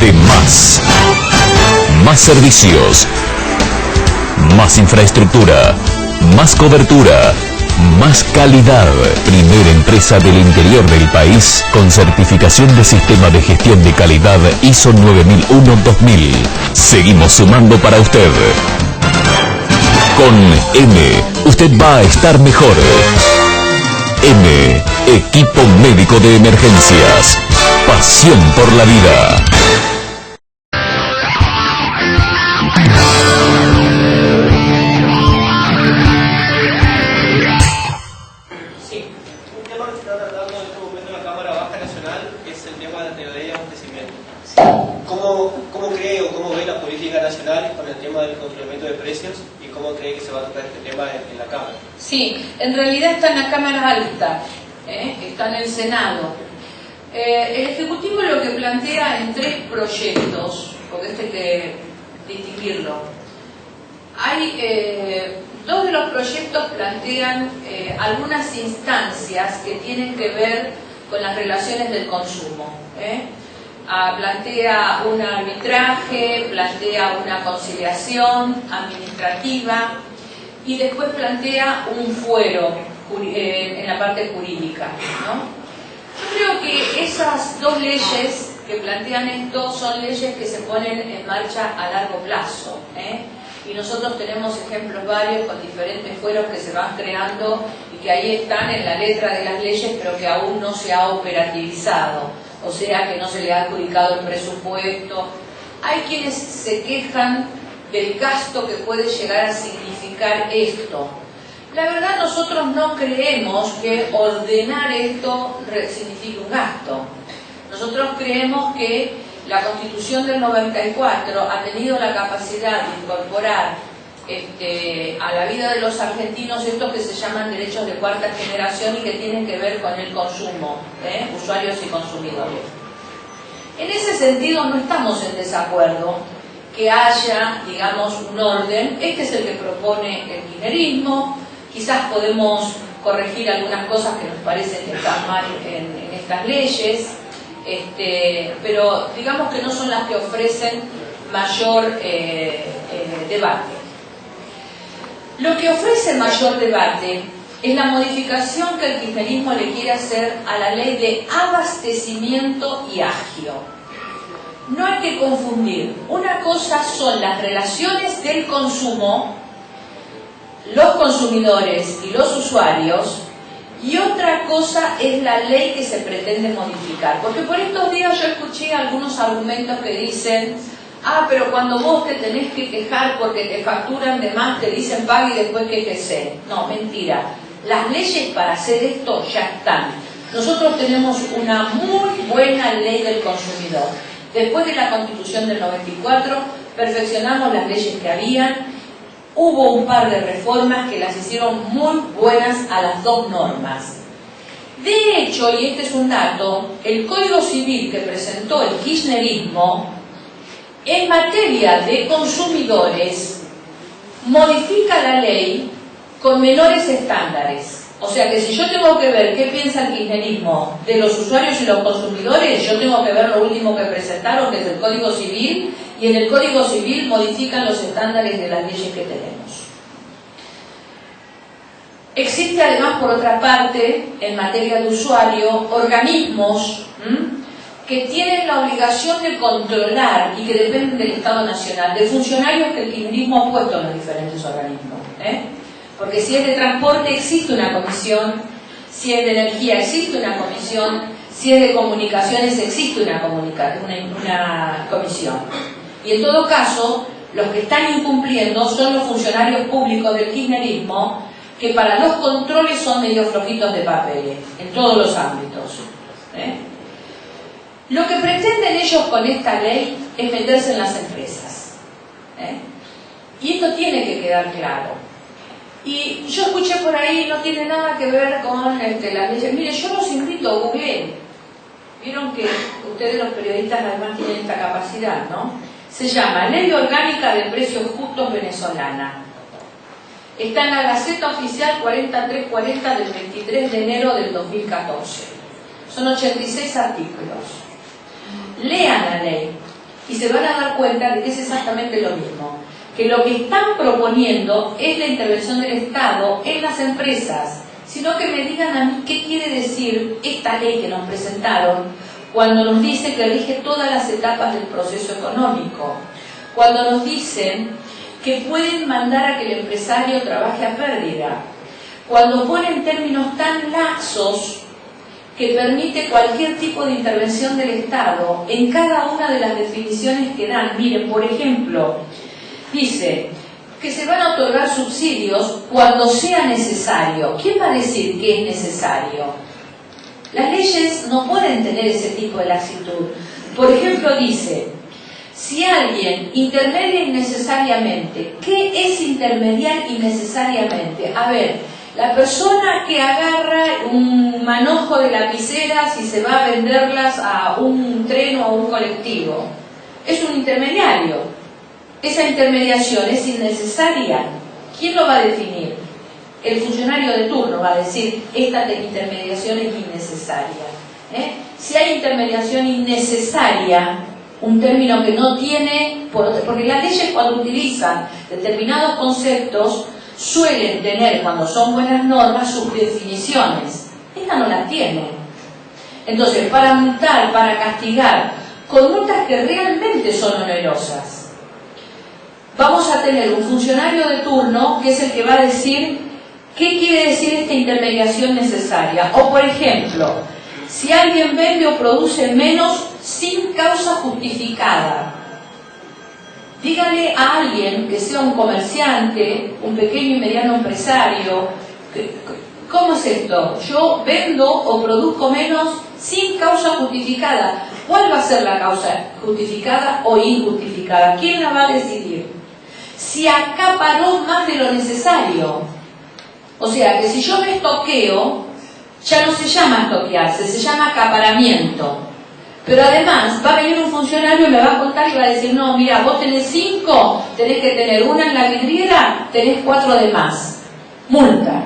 de más. Más servicios. Más infraestructura. Más cobertura. Más calidad. Primera empresa del interior del país con certificación de Sistema de Gestión de Calidad ISO 9001-2000. Seguimos sumando para usted. Con M, usted va a estar mejor. M, Equipo Médico de Emergencias. Pasión por la vida. Sí, un tema que se está tratando en este momento en la Cámara Baja Nacional es el tema de la teoría de abastecimiento. ¿Cómo cree o cómo ve la política nacional con el tema del complemento de precios y cómo cree que se va a tratar este tema en la Cámara? Sí, en realidad está en la Cámara Alta, está en el Senado. El Ejecutivo lo que plantea en 3 proyectos, porque esto hay que distinguirlo. Hay 2 de los proyectos plantean algunas instancias que tienen que ver con las relaciones del consumo. Plantea un arbitraje, plantea una conciliación administrativa y después plantea un fuero en la parte jurídica, ¿no? Yo creo que esas 2 leyes que plantean esto son leyes que se ponen en marcha a largo plazo, y nosotros tenemos ejemplos varios con diferentes fueros que se van creando y que ahí están en la letra de las leyes pero que aún no se ha operativizado, o sea que no se le ha adjudicado el presupuesto. Hay quienes se quejan del gasto que puede llegar a significar esto. La verdad, nosotros no creemos que ordenar esto signifique un gasto. Nosotros creemos que la Constitución del 94 ha tenido la capacidad de incorporar a la vida de los argentinos estos que se llaman derechos de 4ª generación y que tienen que ver con el consumo, usuarios y consumidores. En ese sentido no estamos en desacuerdo que haya, digamos, un orden. Este es el que propone el kirchnerismo. Quizás podemos corregir algunas cosas que nos parecen que están mal en estas leyes, pero digamos que no son las que ofrecen mayor debate. Lo que ofrece mayor debate es la modificación que el kirchnerismo le quiere hacer a la ley de abastecimiento y agio. No hay que confundir. Una cosa son las relaciones del consumo, los consumidores y los usuarios, y otra cosa es la ley que se pretende modificar. Porque por estos días yo escuché algunos argumentos que dicen: pero cuando vos te tenés que quejar porque te facturan de más, te dicen pague y después quéjese. No, mentira. Las leyes para hacer esto ya están. Nosotros tenemos una muy buena ley del consumidor. Después de la Constitución del 94, perfeccionamos las leyes que habían. Hubo un par de reformas que las hicieron muy buenas a las 2 normas. De hecho, y este es un dato, el Código Civil que presentó el kirchnerismo en materia de consumidores modifica la ley con menores estándares. O sea que si yo tengo que ver qué piensa el kirchnerismo de los usuarios y los consumidores, yo tengo que ver lo último que presentaron, que es el Código Civil, y en el Código Civil modifican los estándares de las leyes que tenemos. Existe además, por otra parte, en materia de usuario, organismos que tienen la obligación de controlar y que dependen del Estado Nacional, de funcionarios que el kirchnerismo ha puesto en los diferentes organismos. Porque si es de transporte existe una comisión, si es de energía existe una comisión, si es de comunicaciones existe una comisión. Y en todo caso, los que están incumpliendo son los funcionarios públicos del kirchnerismo, que para los controles son medio flojitos de papeles, en todos los ámbitos. Lo que pretenden ellos con esta ley es meterse en las empresas. Y esto tiene que quedar claro. Y yo escuché por ahí, no tiene nada que ver con las leyes. Mire, yo los invito a googlear. Vieron que ustedes los periodistas además tienen esta capacidad, ¿no? Se llama Ley Orgánica de Precios Justos Venezolana. Está en la Gaceta Oficial 4340 del 23 de enero del 2014. Son 86 artículos. Lean la ley. y se van a dar cuenta de que es exactamente lo mismo, que lo que están proponiendo es la intervención del Estado en las empresas, sino que me digan a mí qué quiere decir esta ley que nos presentaron cuando nos dice que rige todas las etapas del proceso económico, cuando nos dicen que pueden mandar a que el empresario trabaje a pérdida, cuando ponen términos tan laxos que permite cualquier tipo de intervención del Estado en cada una de las definiciones que dan. Miren, por ejemplo, dice que se van a otorgar subsidios cuando sea necesario. ¿Quién va a decir que es necesario? Las leyes no pueden tener ese tipo de laxitud. Por ejemplo, dice, si alguien intermedia innecesariamente, ¿qué es intermediar innecesariamente? A ver, la persona que agarra un manojo de lapiceras y se va a venderlas a un tren o a un colectivo, es un intermediario. Esa intermediación es innecesaria. ¿Quién lo va a definir? El funcionario de turno va a decir, esta intermediación es innecesaria. Si hay intermediación innecesaria, un término que no tiene, porque las leyes cuando utilizan determinados conceptos suelen tener, cuando son buenas normas, sus definiciones. Esta no las tiene. Entonces, para multar, para castigar, con multas que realmente son onerosas, vamos a tener un funcionario de turno que es el que va a decir qué quiere decir esta intermediación necesaria. O, por ejemplo, si alguien vende o produce menos sin causa justificada. Dígale a alguien que sea un comerciante, un pequeño y mediano empresario, ¿cómo es esto? Yo vendo o produzco menos sin causa justificada. ¿Cuál va a ser la causa justificada o injustificada? ¿Quién la va a decidir? Si acaparó más de lo necesario. O sea, que si yo me estoqueo, ya no se llama estoquearse, se llama acaparamiento. Pero además va a venir un funcionario y me va a contar y va a decir, no, mira, vos tenés 5, tenés que tener una en la vidriera, tenés 4 de más. Multa.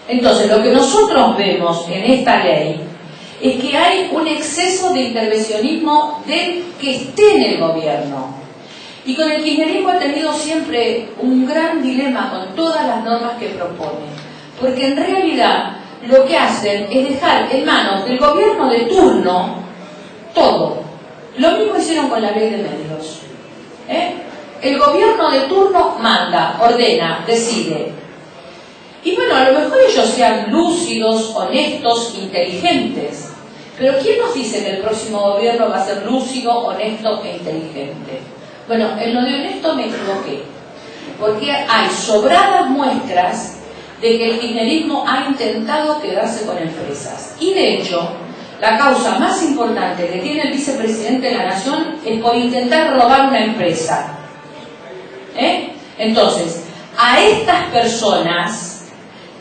Entonces, lo que nosotros vemos en esta ley es que hay un exceso de intervencionismo del que esté en el gobierno. Y con el kirchnerismo ha tenido siempre un gran dilema con todas las normas que propone. Porque en realidad lo que hacen es dejar en manos del gobierno de turno todo. Lo mismo hicieron con la ley de medios. El gobierno de turno manda, ordena, decide. Y bueno, a lo mejor ellos sean lúcidos, honestos, inteligentes. Pero ¿quién nos dice que el próximo gobierno va a ser lúcido, honesto e inteligente? Bueno, en lo de honesto me equivoqué. Porque hay sobradas muestras de que el kirchnerismo ha intentado quedarse con empresas. Y de hecho, la causa más importante que tiene el vicepresidente de la Nación es por intentar robar una empresa. Entonces, a estas personas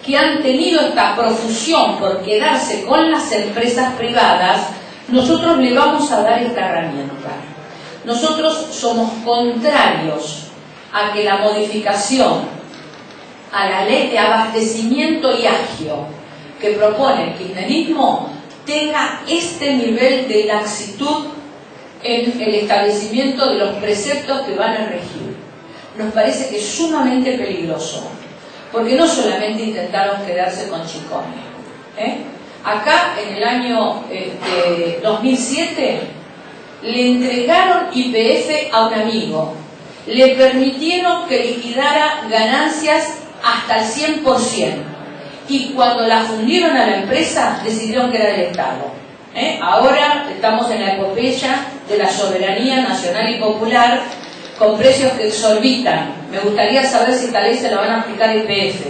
que han tenido esta profusión por quedarse con las empresas privadas, nosotros le vamos a dar esta herramienta. Nosotros somos contrarios a que la modificación a la ley de abastecimiento y agio que propone el kirchnerismo tenga este nivel de laxitud en el establecimiento de los preceptos que van a regir. Nos parece que es sumamente peligroso, porque no solamente intentaron quedarse con Chicone. Acá, en el año 2007, le entregaron YPF a un amigo, le permitieron que liquidara ganancias hasta el 100%, y cuando la fundieron a la empresa decidieron que era del Estado. Ahora estamos en la epopeya de la soberanía nacional y popular con precios que exorbitan. Me gustaría saber si tal vez se la van a aplicar el YPF.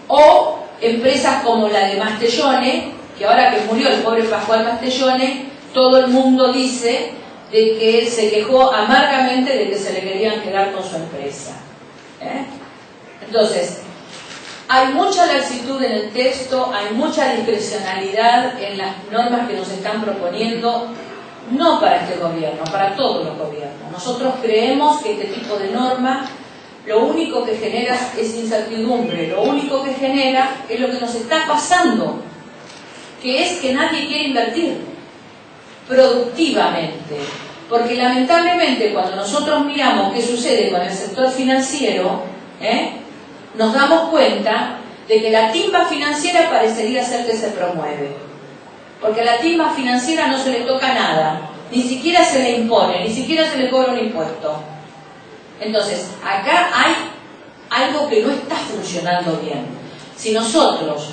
O empresas como la de Mastellone, que ahora que murió el pobre Pascual Mastellone, todo el mundo dice de que se quejó amargamente de que se le querían quedar con su empresa. Entonces, hay mucha laxitud en el texto, hay mucha discrecionalidad en las normas que nos están proponiendo, no para este gobierno, para todos los gobiernos. Nosotros creemos que este tipo de norma lo único que genera es incertidumbre, lo único que genera es lo que nos está pasando, que es que nadie quiere invertir. productivamente. Porque lamentablemente cuando nosotros miramos qué sucede con el sector financiero, nos damos cuenta de que la timba financiera parecería ser que se promueve. Porque a la timba financiera no se le toca nada, ni siquiera se le impone, ni siquiera se le cobra un impuesto. Entonces, acá hay algo que no está funcionando bien. Si nosotros,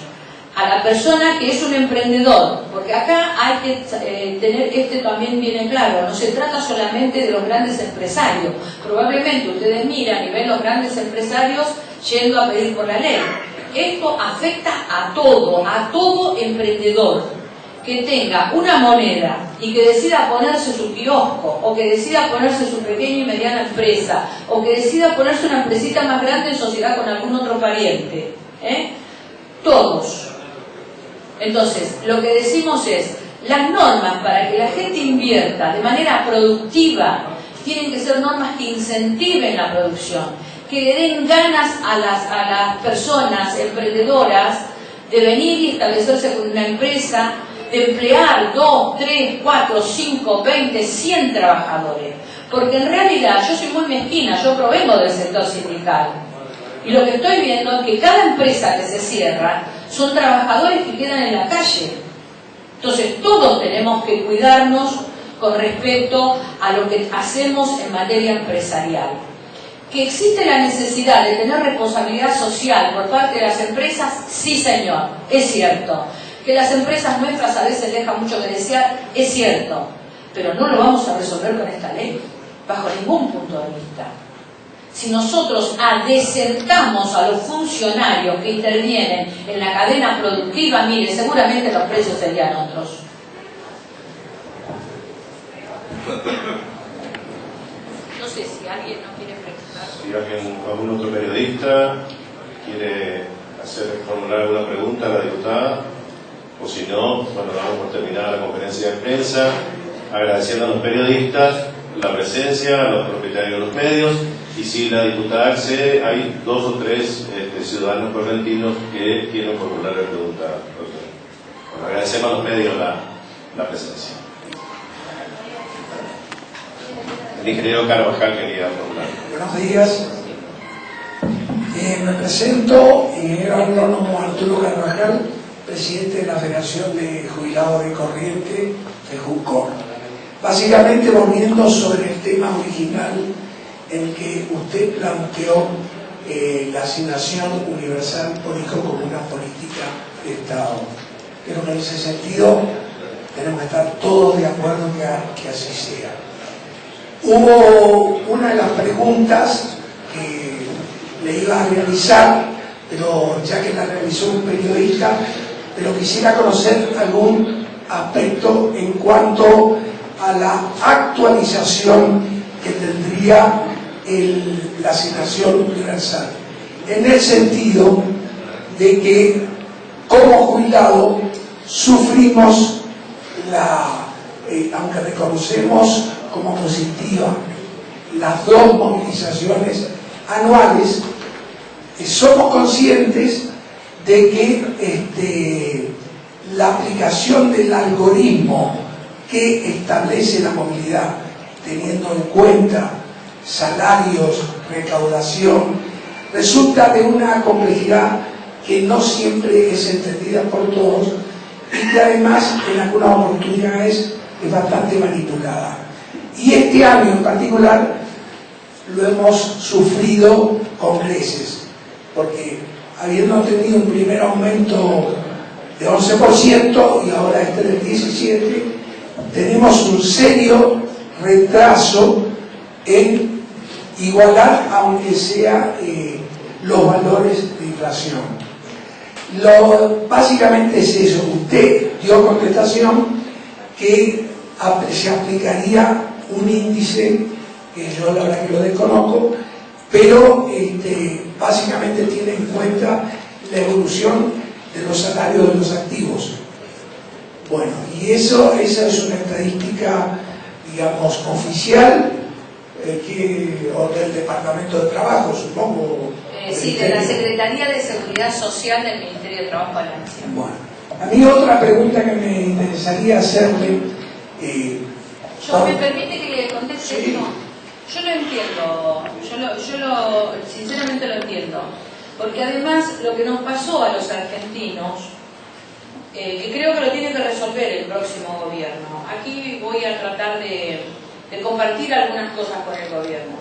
a la persona que es un emprendedor, porque acá hay que tener, también viene claro, no se trata solamente de los grandes empresarios. Probablemente ustedes miran y ven los grandes empresarios yendo a pedir por la ley. Esto afecta a todo emprendedor que tenga una moneda y que decida ponerse su kiosco, o que decida ponerse su pequeña y mediana empresa, o que decida ponerse una empresita más grande en sociedad con algún otro pariente. Todos. Entonces, lo que decimos es, las normas para que la gente invierta de manera productiva tienen que ser normas que incentiven la producción, que le den ganas a las personas emprendedoras de venir y establecerse con una empresa, de emplear 2, 3, 4, 5, 20, 100 trabajadores. Porque en realidad yo soy muy mezquina, yo provengo del sector sindical. Y lo que estoy viendo es que cada empresa que se cierra son trabajadores que quedan en la calle. Entonces todos tenemos que cuidarnos con respecto a lo que hacemos en materia empresarial. ¿Que existe la necesidad de tener responsabilidad social por parte de las empresas? Sí, señor, es cierto. Que las empresas nuestras a veces dejan mucho que desear, es cierto. Pero no lo vamos a resolver con esta ley, bajo ningún punto de vista. Si nosotros adecentamos a los funcionarios que intervienen en la cadena productiva, mire, seguramente los precios serían otros. No sé si alguien nos quiere preguntar. Si algún otro periodista quiere formular alguna pregunta a la diputada, o si no, bueno, damos por terminada la conferencia de prensa, agradeciendo a los periodistas la presencia, a los propietarios de los medios, y si la diputada accede, hay 2 o 3 ciudadanos correntinos que quieren formular la pregunta. Bueno, agradecemos a los medios la presencia. El ingeniero Carvajal quería formular. Buenos días. Me presento, ingeniero agrónomo Arturo Carvajal, presidente de la Federación de Jubilados de Corrientes, FEJUCOR. Básicamente volviendo sobre el tema original en que usted planteó la asignación universal por hijo como una política de Estado. Creo que en ese sentido tenemos que estar todos de acuerdo que así sea. Hubo una de las preguntas que le iba a realizar, pero ya que la realizó un periodista, pero quisiera conocer algún aspecto en cuanto a la actualización que tendría la asignación universal, en el sentido de que como jubilado sufrimos aunque reconocemos como positiva las 2 movilizaciones anuales, somos conscientes de que la aplicación del algoritmo que establece la movilidad, teniendo en cuenta salarios, recaudación, resulta de una complejidad que no siempre es entendida por todos y que además en algunas oportunidades es bastante manipulada. Y este año en particular lo hemos sufrido con creces, porque habiendo tenido un primer aumento de 11% y ahora este del 17%, tenemos un serio retraso en igualar, aunque sea los valores de inflación. Básicamente es eso. Usted dio contestación que se aplicaría un índice, que yo la verdad que lo desconozco, pero básicamente tiene en cuenta la evolución de los salarios de los activos. Bueno, y esa es una estadística, digamos, oficial, o del Departamento de Trabajo, supongo. Sí, de la Secretaría de Seguridad Social del Ministerio de Trabajo de la Nación. Bueno, a mí otra pregunta que me interesaría hacerle ¿Me permite que le conteste esto? Yo lo entiendo, sinceramente lo entiendo, porque además lo que nos pasó a los argentinos, que creo que lo tiene que resolver el próximo gobierno. Aquí voy a tratar de compartir algunas cosas con el gobierno.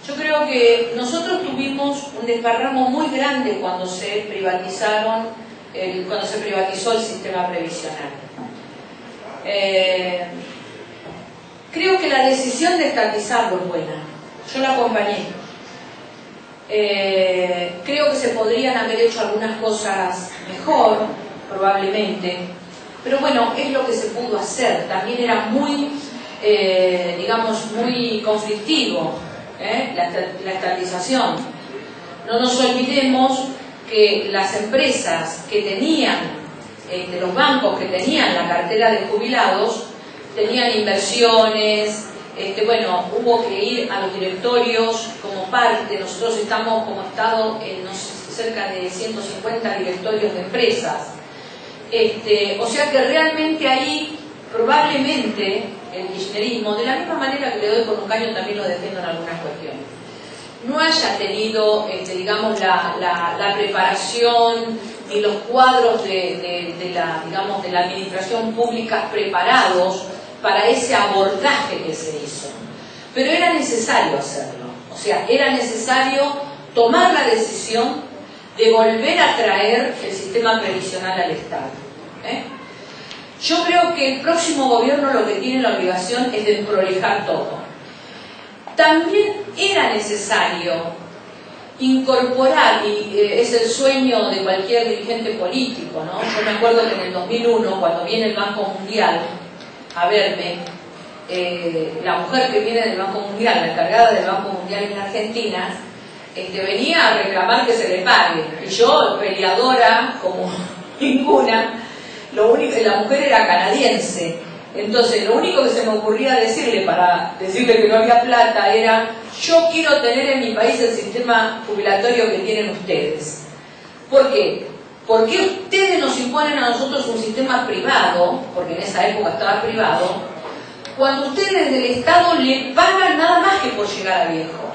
Yo creo que nosotros tuvimos un desparramo muy grande cuando se privatizó el sistema previsional. Creo que la decisión de estatizarlo es buena. Yo la acompañé. Creo que se podrían haber hecho algunas cosas mejor, probablemente, pero bueno, es lo que se pudo hacer. También era muy, digamos, muy conflictivo la estatización. No nos olvidemos que las empresas que tenían, los bancos que tenían la cartera de jubilados, tenían inversiones, bueno, hubo que ir a los directorios como parte. Nosotros estamos como Estado en cerca de 150 directorios de empresas. O sea que realmente ahí probablemente el kirchnerismo, de la misma manera que le doy con un caño, también lo defiendo en algunas cuestiones, no haya tenido, digamos, la preparación ni los cuadros de la administración pública preparados para ese abordaje que se hizo. Pero era necesario hacerlo, o sea, era necesario tomar la decisión de volver a traer el sistema previsional al Estado. Yo creo que el próximo gobierno lo que tiene la obligación es de prolijar todo. También era necesario incorporar, y es el sueño de cualquier dirigente político, ¿no? Yo me acuerdo que en el 2001, cuando viene el Banco Mundial a verme, la mujer que viene del Banco Mundial, la encargada del Banco Mundial en Argentina, venía a reclamar que se le pague. Y yo, peleadora como ninguna, la mujer era canadiense. Entonces, lo único que se me ocurría decirle para decirle que no había plata era: yo quiero tener en mi país el sistema jubilatorio que tienen ustedes. ¿Por qué? Porque ustedes nos imponen a nosotros un sistema privado, porque en esa época estaba privado, cuando ustedes del Estado le pagan nada más que por llegar a viejo.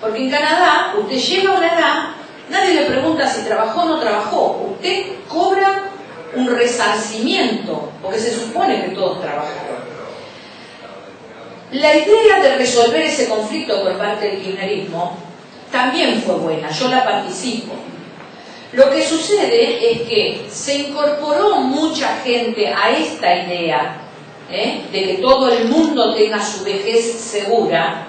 Porque en Canadá, usted llega a una edad, nadie le pregunta si trabajó o no trabajó. Usted cobra un resarcimiento, porque se supone que todos trabajaron. La idea de resolver ese conflicto por parte del kirchnerismo también fue buena, yo la participo. Lo que sucede es que se incorporó mucha gente a esta idea, de que todo el mundo tenga su vejez segura,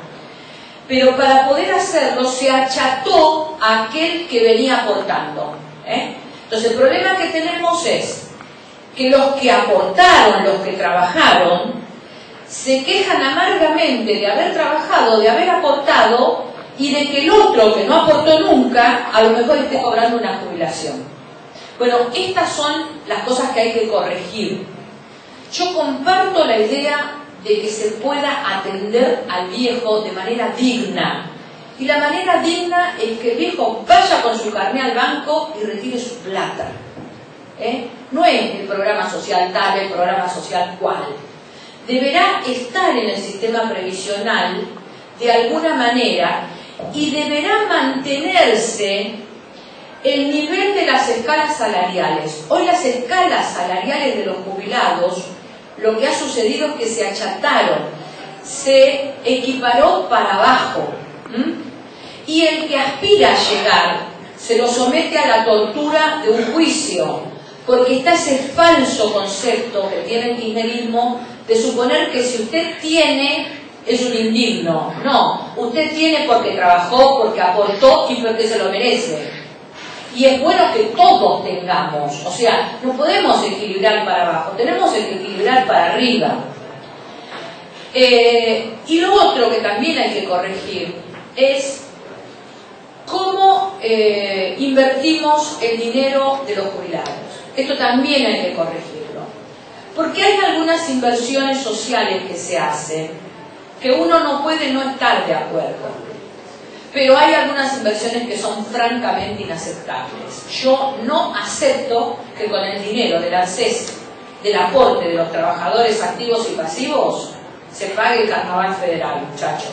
pero para poder hacerlo se acható a aquel que venía aportando. Entonces el problema que tenemos es que los que aportaron, los que trabajaron, se quejan amargamente de haber trabajado, de haber aportado, y de que el otro que no aportó nunca, a lo mejor esté cobrando una jubilación. Bueno, estas son las cosas que hay que corregir. Yo comparto la idea de que se pueda atender al viejo de manera digna. Y la manera digna es que el viejo vaya con su carné al banco y retire su plata. No es el programa social tal, el programa social cual. Deberá estar en el sistema previsional de alguna manera y deberá mantenerse el nivel de las escalas salariales. Hoy las escalas salariales de los jubilados, lo que ha sucedido es que se achataron, se equiparó para abajo. Y el que aspira a llegar se lo somete a la tortura de un juicio, porque está ese falso concepto que tiene el kirchnerismo de suponer que si usted tiene, es un indigno. No, usted tiene porque trabajó, porque aportó y porque se lo merece. Y es bueno que todos tengamos, o sea, no podemos equilibrar para abajo, tenemos que equilibrar para arriba. Y lo otro que también hay que corregir es cómo invertimos el dinero de los jubilados. Esto también hay que corregirlo. Porque hay algunas inversiones sociales que se hacen que uno no puede no estar de acuerdo. Pero hay algunas inversiones que son francamente inaceptables. Yo no acepto que con el dinero del ANSES del aporte de los trabajadores activos y pasivos, se pague el carnaval federal, muchachos.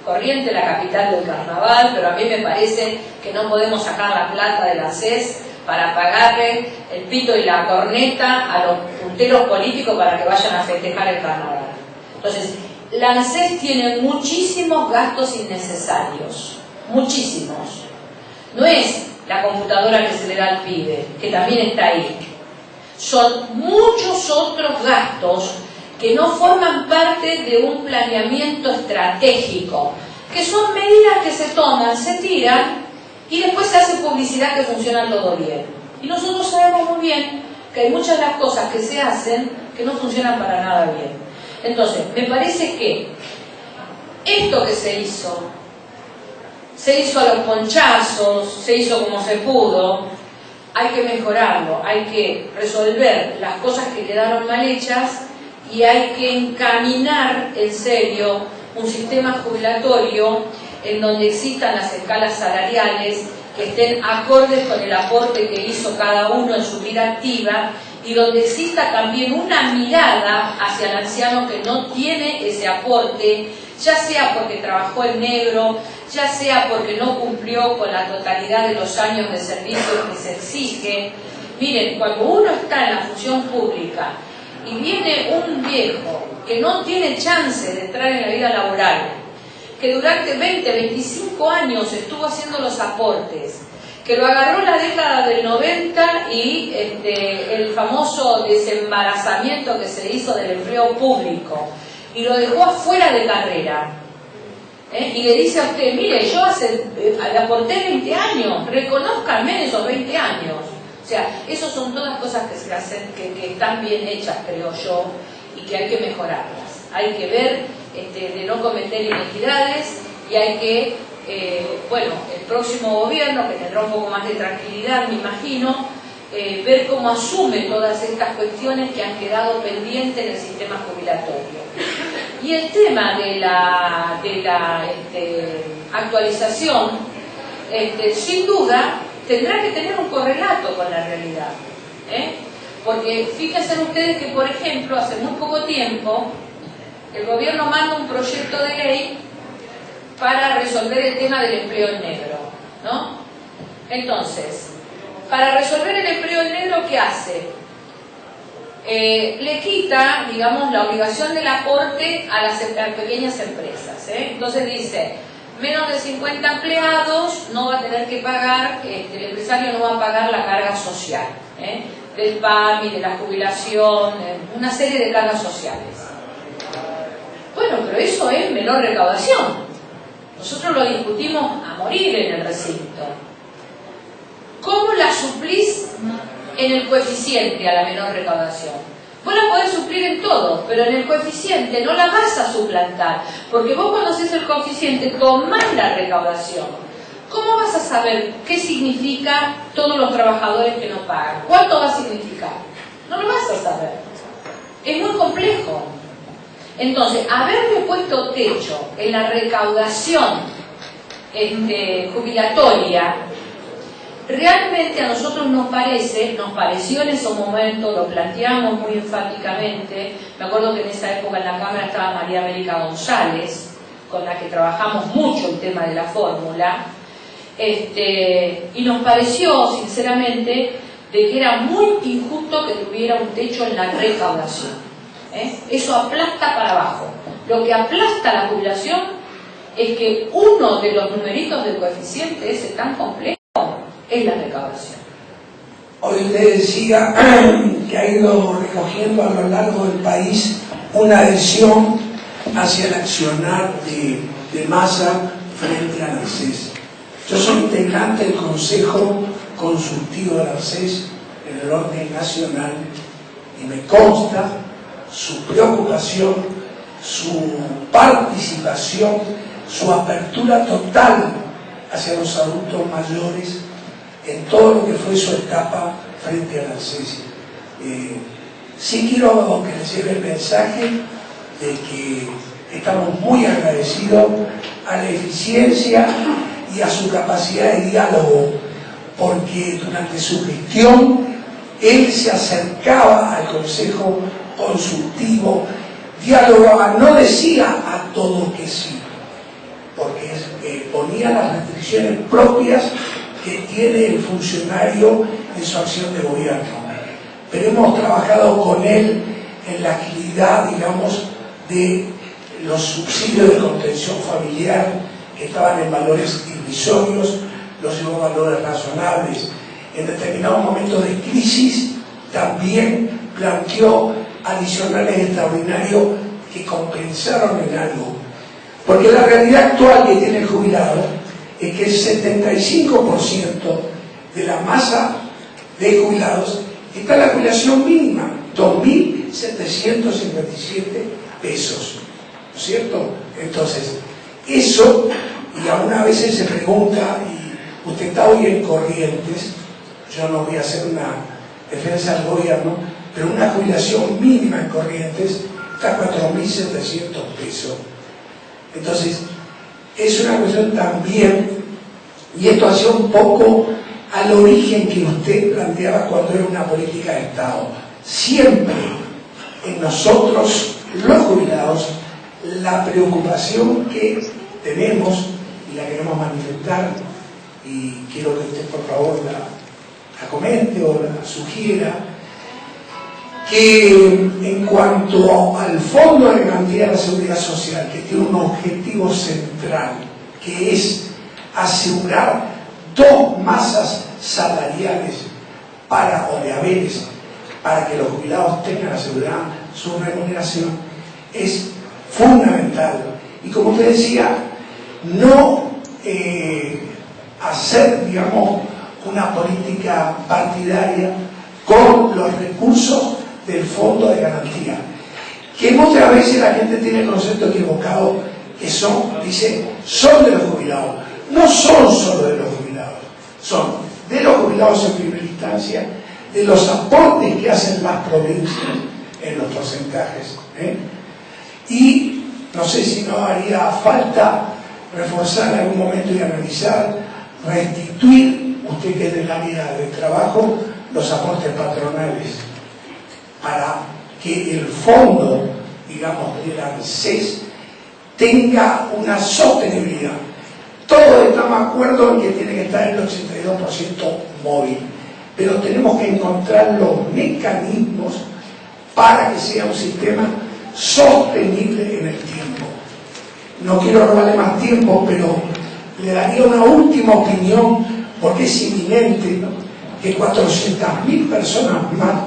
Corrientes, la capital del carnaval, pero a mí me parece que no podemos sacar la plata del ANSES para pagarle el pito y la corneta a los punteros políticos para que vayan a festejar el carnaval. Entonces, la ANSES tiene muchísimos gastos innecesarios, muchísimos. No es la computadora que se le da al pibe, que también está ahí. Son muchos otros gastos que no forman parte de un planeamiento estratégico, que son medidas que se toman, se tiran y después se hace publicidad que funciona todo bien. Y nosotros sabemos muy bien que hay muchas de las cosas que se hacen que no funcionan para nada bien. Entonces, me parece que esto que se hizo a los ponchazos, se hizo como se pudo, hay que mejorarlo, hay que resolver las cosas que quedaron mal hechas y hay que encaminar en serio un sistema jubilatorio en donde existan las escalas salariales que estén acordes con el aporte que hizo cada uno en su vida activa y donde exista también una mirada hacia el anciano que no tiene ese aporte, ya sea porque trabajó en negro, ya sea porque no cumplió con la totalidad de los años de servicio que se exige. Miren, cuando uno está en la función pública y viene un viejo que no tiene chance de entrar en la vida laboral, que durante 20, 25 años estuvo haciendo los aportes, que lo agarró la década del 90 y el famoso desembarazamiento que se hizo del empleo público, y lo dejó afuera de carrera, y le dice a usted, mire, yo le aporté 20 años, reconózcanme esos 20 años. O sea, esas son todas cosas que se hacen, que están bien hechas, creo yo, y que hay que mejorarlas. Hay que ver de no cometer inequidades y hay que, bueno, el próximo gobierno, que tendrá un poco más de tranquilidad, me imagino, ver cómo asume todas estas cuestiones que han quedado pendientes en el sistema jubilatorio. Y el tema de la actualización, sin duda, tendrá que tener un correlato con la realidad. Porque fíjense ustedes que, por ejemplo, hace muy poco tiempo, el gobierno manda un proyecto de ley para resolver el tema del empleo en negro, ¿no? Entonces, para resolver el empleo en negro, ¿qué hace? Le quita, digamos, la obligación del aporte a las pequeñas empresas. Entonces dice, menos de 50 empleados no va a tener que pagar, el empresario no va a pagar la carga social, del PAMI, de la jubilación, una serie de cargas sociales. Bueno, pero eso es menor recaudación. Nosotros lo discutimos a morir en el recinto. ¿Cómo la suplís en el coeficiente a la menor recaudación? Vos la podés suplir en todo, pero en el coeficiente no la vas a suplantar, porque vos cuando haces el coeficiente tomás la recaudación. ¿Cómo vas a saber qué significa todos los trabajadores que no pagan? ¿Cuánto va a significar? No lo vas a saber. Es muy complejo. Entonces, haberle puesto techo en la recaudación jubilatoria, realmente a nosotros nos pareció en ese momento, lo planteamos muy enfáticamente. Me acuerdo que en esa época en la Cámara estaba María América González, con la que trabajamos mucho el tema de la fórmula, y nos pareció, sinceramente, de que era muy injusto que tuviera un techo en la recaudación. Eso aplasta para abajo. Lo que aplasta la jubilación es que uno de los numeritos del coeficiente ese tan complejo es la recaudación. Hoy usted decía que ha ido recogiendo a lo largo del país una adhesión hacia el accionar de Massa frente al ANSES. Yo soy integrante del Consejo Consultivo del ANSES en el orden nacional y me consta su preocupación, su participación, su apertura total hacia los adultos mayores en todo lo que fue su etapa frente al ANSES. Sí quiero que les lleve el mensaje de que estamos muy agradecidos a la eficiencia y a su capacidad de diálogo, porque durante su gestión él se acercaba al consejo consultivo, dialogaba, no decía a todo que sí, porque ponía las restricciones propias que tiene el funcionario en su acción de gobierno. Pero hemos trabajado con él en la agilidad, digamos, de los subsidios de contención familiar que estaban en valores irrisorios, los llevó a valores razonables. En determinados momentos de crisis también planteó adicionales extraordinarios que compensaron en algo. Porque la realidad actual que tiene el jubilado es que el 75% de la masa de jubilados está en la jubilación mínima, 2.757 pesos, ¿no es cierto? Entonces, eso, y aún a veces se pregunta, y usted está hoy en Corrientes, yo no voy a hacer una defensa del gobierno, pero una jubilación mínima en Corrientes está a 4.700 pesos. Entonces, es una cuestión también, y esto hacía un poco al origen que usted planteaba cuando era una política de Estado. Siempre en nosotros, los jubilados, la preocupación que tenemos y la queremos manifestar, y quiero que usted por favor la comente o la sugiera, que en cuanto al Fondo de Garantía de la Seguridad Social, que tiene un objetivo central, que es asegurar dos masas salariales o de haberes para que los jubilados tengan asegurada su remuneración, es fundamental. Y como usted decía, no hacer, digamos, una política partidaria con los recursos del Fondo de Garantía, que muchas veces la gente tiene el concepto equivocado, que dice, son de los jubilados. No son solo de los jubilados, son de los jubilados en primera instancia, de los aportes que hacen las provincias en los porcentajes. Y no sé si no haría falta reforzar en algún momento y analizar, restituir, usted que es del área de trabajo, los aportes patronales, para que el fondo, digamos, del ANSES tenga una sostenibilidad. Todos estamos de acuerdo en que tiene que estar el 82% móvil, pero tenemos que encontrar los mecanismos para que sea un sistema sostenible en el tiempo. No quiero robarle más tiempo, pero le daría una última opinión, porque es inminente, ¿no?, que 400.000 personas más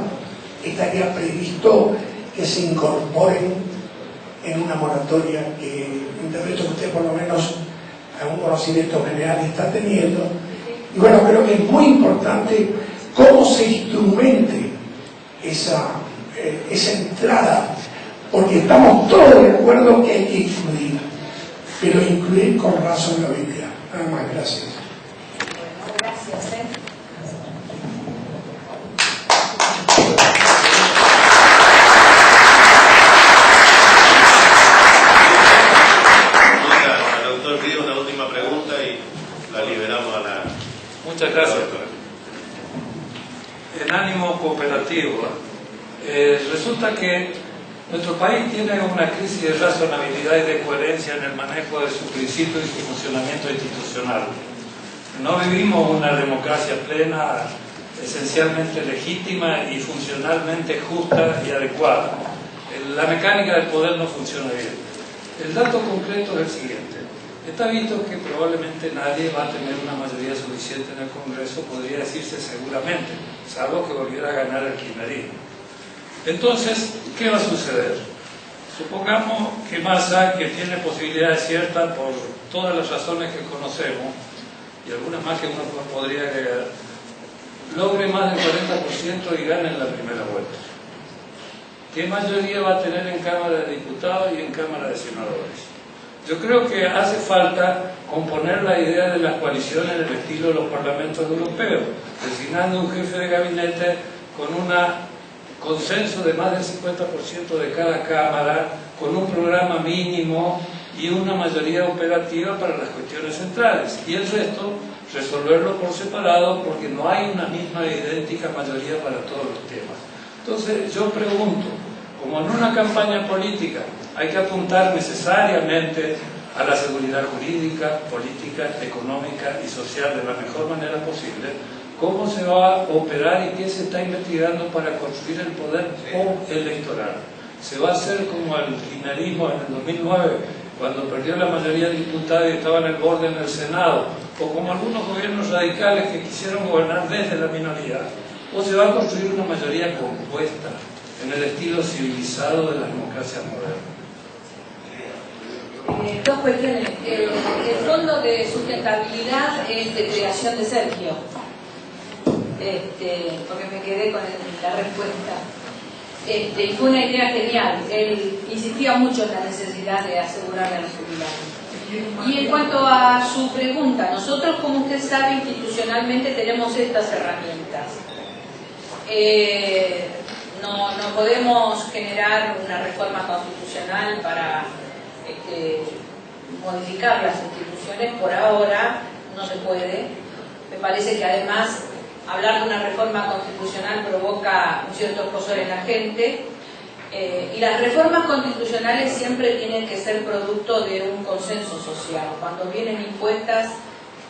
estaría previsto que se incorporen en una moratoria que interpreto que usted por lo menos algún conocimiento general está teniendo. Y bueno, creo que es muy importante cómo se instrumente esa entrada, porque estamos todos de acuerdo que hay que incluir, pero incluir con razonabilidad. Nada más, gracias. Gracias. Muchas gracias. En ánimo cooperativo, resulta que nuestro país tiene una crisis de razonabilidad y de coherencia en el manejo de su principio y su funcionamiento institucional. No vivimos una democracia plena, esencialmente legítima y funcionalmente justa y adecuada. La mecánica del poder no funciona bien. El dato concreto es el siguiente. Está visto que probablemente nadie va a tener una mayoría suficiente en el Congreso, podría decirse seguramente, salvo que volviera a ganar el kirchnerismo. Entonces, ¿qué va a suceder? Supongamos que Massa, que tiene posibilidades ciertas por todas las razones que conocemos, y algunas más que uno podría agregar, logre más del 40% y gane en la primera vuelta. ¿Qué mayoría va a tener en Cámara de Diputados y en Cámara de Senadores? Yo creo que hace falta componer la idea de las coaliciones en el estilo de los parlamentos europeos, designando un jefe de gabinete con un consenso de más del 50% de cada Cámara, con un programa mínimo y una mayoría operativa para las cuestiones centrales. Y el resto resolverlo por separado porque no hay una misma idéntica mayoría para todos los temas. Entonces yo pregunto, como en una campaña política hay que apuntar necesariamente a la seguridad jurídica, política, económica y social de la mejor manera posible, ¿cómo se va a operar y qué se está investigando para construir el poder electoral? ¿Se va a hacer como el kirchnerismo en el 2009, cuando perdió la mayoría de diputados y estaba en el borde en el Senado, o como algunos gobiernos radicales que quisieron gobernar desde la minoría, o se va a construir una mayoría compuesta en el estilo civilizado de las democracias modernas? Dos cuestiones. El fondo de sustentabilidad es de creación de Sergio, porque me quedé con la respuesta. Y fue una idea genial. Él insistía mucho en la necesidad de asegurarle a los jubilados. Y en cuanto a su pregunta, nosotros, como usted sabe, institucionalmente tenemos estas herramientas. No podemos generar una reforma constitucional para modificar las instituciones. Por ahora no se puede. Me parece que además hablar de una reforma constitucional provoca un cierto escozor en la gente, y las reformas constitucionales siempre tienen que ser producto de un consenso social. Cuando vienen impuestas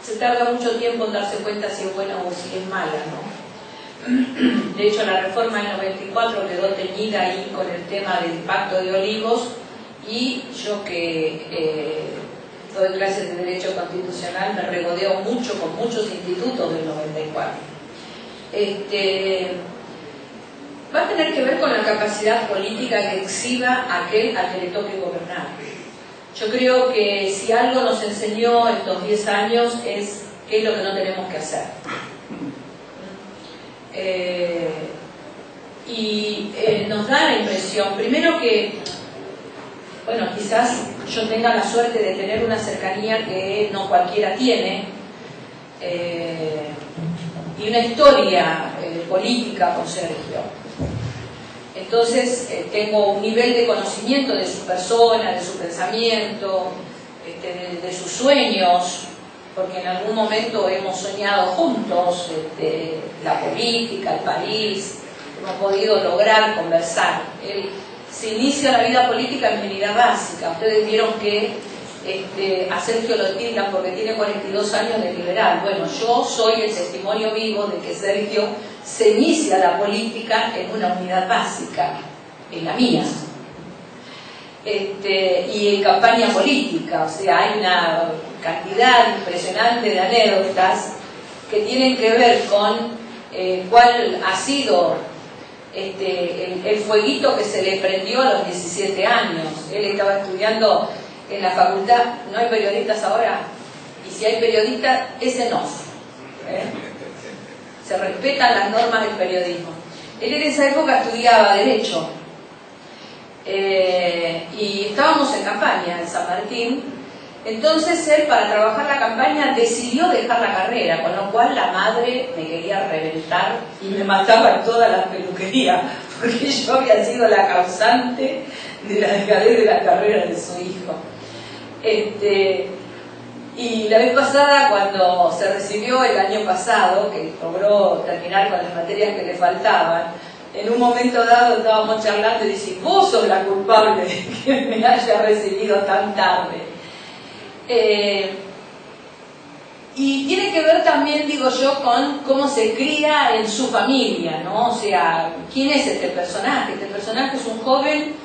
se tarda mucho tiempo en darse cuenta si es buena o si es mala, ¿no? De hecho, la reforma del 94 quedó teñida ahí con el tema del Pacto de Olivos, y yo que doy clases de Derecho Constitucional me regodeo mucho con muchos institutos del 94. Va a tener que ver con la capacidad política que exhiba aquel al que le toque gobernar. Yo creo que si algo nos enseñó estos 10 años es qué es lo que no tenemos que hacer. Nos da la impresión, primero que, bueno, quizás yo tenga la suerte de tener una cercanía que no cualquiera tiene, y una historia política con Sergio. Entonces tengo un nivel de conocimiento de su persona, de su pensamiento, de sus sueños, porque en algún momento hemos soñado juntos la política, el país, hemos podido lograr conversar. Él se inicia la vida política en unidad básica. Ustedes vieron que a Sergio lo tildan porque tiene 42 años de liberal. Bueno, yo soy el testimonio vivo de que Sergio se inicia la política en una unidad básica, en la mía, y en campaña política. O sea, hay una cantidad impresionante de anécdotas que tienen que ver con cuál ha sido el fueguito que se le prendió a los 17 años. Él estaba estudiando en la facultad. No hay periodistas ahora, y si hay periodistas es en off, se respetan las normas del periodismo. Él en esa época estudiaba Derecho, y estábamos en campaña en San Martín. Entonces él, para trabajar la campaña, decidió dejar la carrera, con lo cual la madre me quería reventar y me mataba en todas las peluquerías, porque yo había sido la causante de la dejadez de la carrera de su hijo. Y la vez pasada, cuando se recibió el año pasado, que logró terminar con las materias que le faltaban, en un momento dado estábamos charlando y dice: vos sos la culpable de que me haya recibido tan tarde. Y tiene que ver también, digo yo, con cómo se cría en su familia, ¿no? O sea, ¿quién es este personaje? Este personaje es un joven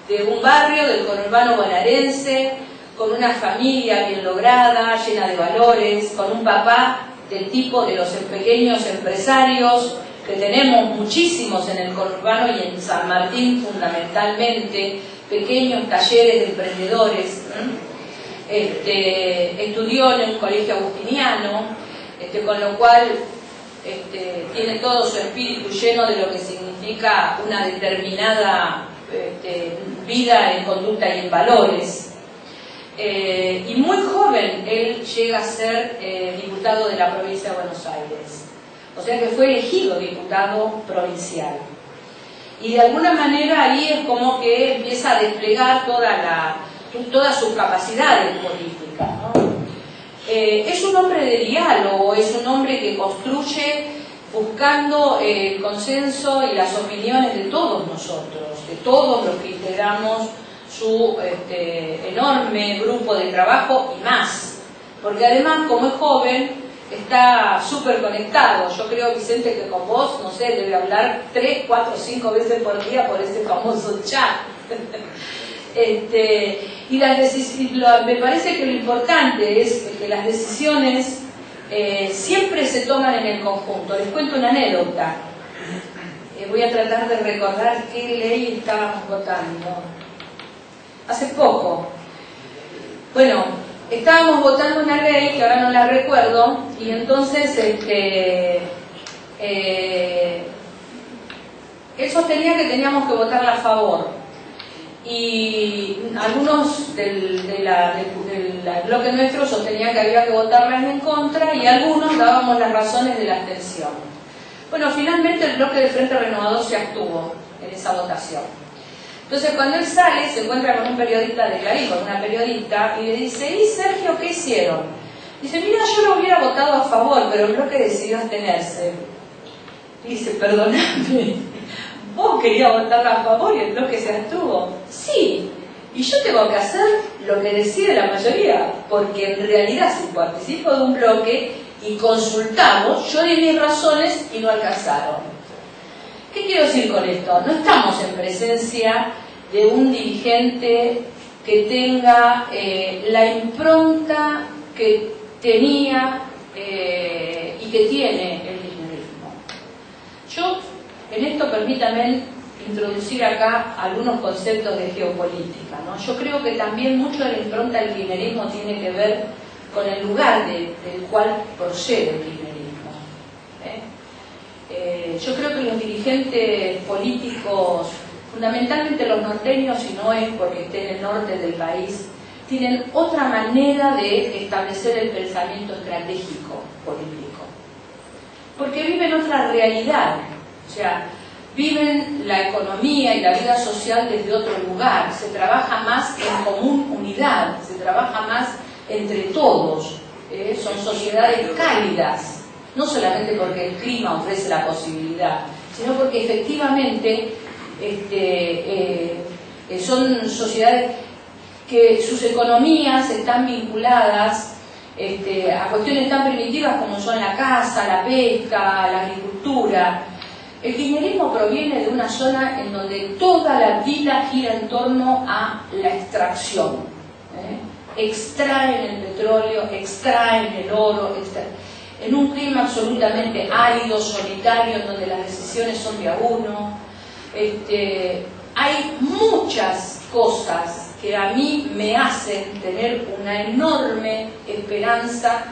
de un barrio del conurbano bonaerense, con una familia bien lograda, llena de valores, con un papá del tipo de los pequeños empresarios, que tenemos muchísimos en el conurbano y en San Martín fundamentalmente, pequeños talleres de emprendedores. Estudió en un colegio agustiniano, con lo cual tiene todo su espíritu lleno de lo que significa una determinada vida en conducta y en valores. Y muy joven él llega a ser diputado de la provincia de Buenos Aires, o sea que fue elegido diputado provincial, y de alguna manera ahí es como que empieza a desplegar todas sus capacidades políticas, ¿no? es un hombre de diálogo, es un hombre que construye buscando el consenso y las opiniones de todos nosotros, de todos los que integramos su enorme grupo de trabajo y más, porque además como es joven está súper conectado. Yo creo, Vicente, que con vos, no sé, debe hablar 3, 4, 5 veces por día por ese famoso chat. Y me parece que lo importante es que las decisiones siempre se toman en el conjunto. Les cuento una anécdota. Voy a tratar de recordar qué ley estábamos votando. Hace poco. Bueno, estábamos votando una ley que ahora no la recuerdo, y entonces él sostenía que teníamos que votarla a favor. Y algunos del bloque nuestro sostenían que había que votarlas en contra, y algunos dábamos las razones de la abstención. Bueno, finalmente el bloque de Frente Renovador se abstuvo en esa votación. Entonces cuando él sale se encuentra con un periodista de Clarín, con una periodista, y le dice: ¿y Sergio qué hicieron? Dice: mira, yo lo hubiera votado a favor, pero el bloque decidió abstenerse. Dice: perdóname, ¿vos querías votar a favor y el bloque se abstuvo? Sí, y yo tengo que hacer lo que decide la mayoría, porque en realidad si participo de un bloque y consultamos, yo di mis razones y no alcanzaron. ¿Qué quiero decir con esto? No estamos en presencia de un dirigente que tenga la impronta que tenía y que tiene el kirchnerismo. Yo, en esto, permítanme introducir acá algunos conceptos de geopolítica, ¿no? Yo creo que también mucho de la impronta del kirchnerismo tiene que ver con el lugar del cual procede el kirchnerismo. Yo creo que los dirigentes políticos, fundamentalmente los norteños, y no es porque esté en el norte del país, tienen otra manera de establecer el pensamiento estratégico político, porque viven otra realidad. O sea, viven la economía y la vida social desde otro lugar, se trabaja más en común unidad, se trabaja más entre todos, son sociedades cálidas, no solamente porque el clima ofrece la posibilidad, sino porque efectivamente son sociedades que sus economías están vinculadas a cuestiones tan primitivas como son la caza, la pesca, la agricultura. El kirchnerismo proviene de una zona en donde toda la vida gira en torno a la extracción. Extraen el petróleo, extraen el oro, en un clima absolutamente árido, solitario, en donde las decisiones son de a uno. Hay muchas cosas que a mí me hacen tener una enorme esperanza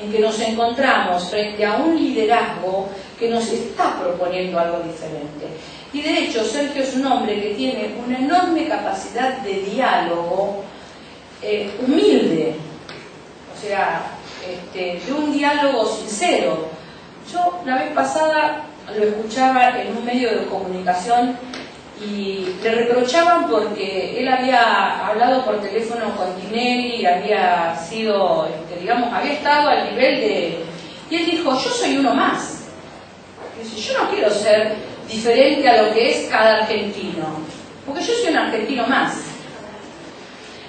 en que nos encontramos frente a un liderazgo que nos está proponiendo algo diferente. Y de hecho, Sergio es un hombre que tiene una enorme capacidad de diálogo, humilde, o sea, de un diálogo sincero. Yo la vez pasada lo escuchaba en un medio de comunicación y le reprochaban porque él había hablado por teléfono con Tinelli, había sido, digamos, había estado al nivel de... Y él dijo: yo soy uno más. Dice: yo no quiero ser diferente a lo que es cada argentino, porque yo soy un argentino más.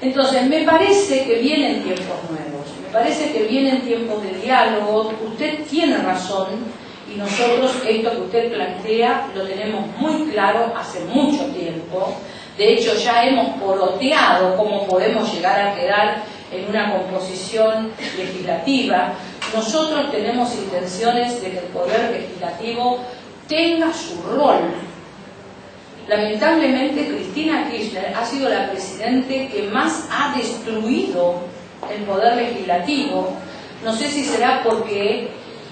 Entonces, me parece que vienen tiempos nuevos, me parece que vienen tiempos de diálogo. Usted tiene razón, y nosotros esto que usted plantea lo tenemos muy claro hace mucho tiempo. De hecho, ya hemos poroteado cómo podemos llegar a quedar en una composición legislativa. Nosotros tenemos intenciones de que el Poder Legislativo tenga su rol. Lamentablemente, Cristina Kirchner ha sido la presidente que más ha destruido el Poder Legislativo. No sé si será porque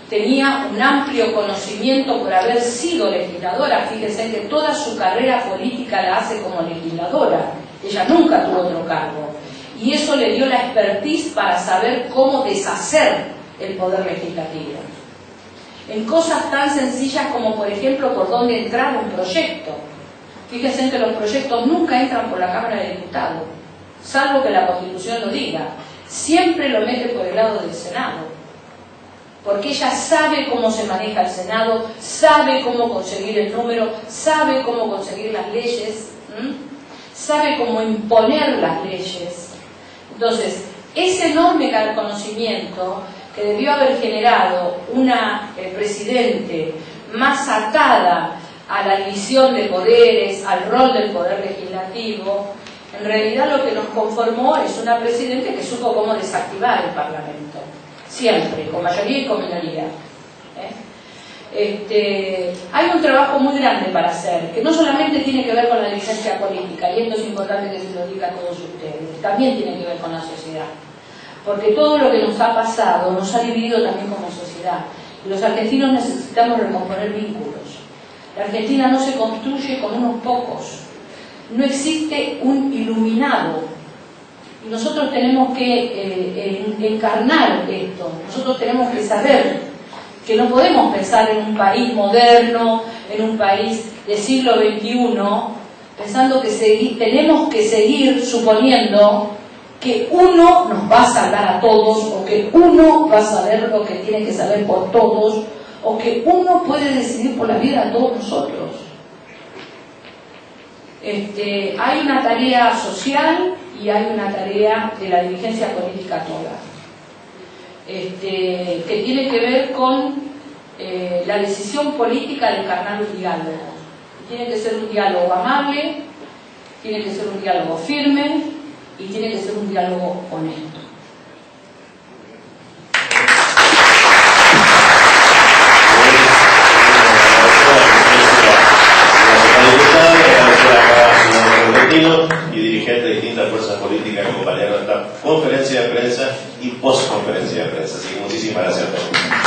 tenía un amplio conocimiento por haber sido legisladora. Fíjense que toda su carrera política la hace como legisladora. Ella nunca tuvo otro cargo. Y eso le dio la expertise para saber cómo deshacer el Poder Legislativo. En cosas tan sencillas como, por ejemplo, por dónde entrar un proyecto. Fíjense que los proyectos nunca entran por la Cámara de Diputados, salvo que la Constitución lo diga. siempre lo mete por el lado del Senado, porque ella sabe cómo se maneja el Senado, sabe cómo conseguir el número, sabe cómo conseguir las leyes, sabe cómo imponer las leyes. Entonces, ese enorme conocimiento que debió haber generado una presidente más atada a la división de poderes, al rol del poder legislativo, en realidad lo que nos conformó es una presidenta que supo cómo desactivar el Parlamento, siempre, con mayoría y con minoría. Hay un trabajo muy grande para hacer, que no solamente tiene que ver con la dirigencia política, y esto es importante que se lo diga a todos ustedes, también tiene que ver con la sociedad, porque todo lo que nos ha pasado nos ha dividido también como sociedad, y los argentinos necesitamos recomponer vínculos. La Argentina no se construye con unos pocos, no existe un iluminado, y nosotros tenemos que encarnar esto, nosotros tenemos que saber que no podemos pensar en un país moderno, en un país del siglo XXI, pensando que tenemos que seguir suponiendo que uno nos va a salvar a todos, o que uno va a saber lo que tiene que saber por todos, o que uno puede decidir por la vida de todos nosotros. Hay una tarea social y hay una tarea de la dirigencia política toda, que tiene que ver con la decisión política de encarnar un diálogo. Tiene que ser un diálogo amable, tiene que ser un diálogo firme y tiene que ser un diálogo honesto. Y dirigentes de distintas fuerzas políticas que acompañaron esta conferencia de prensa y post-conferencia de prensa. Así que muchísimas gracias a todos.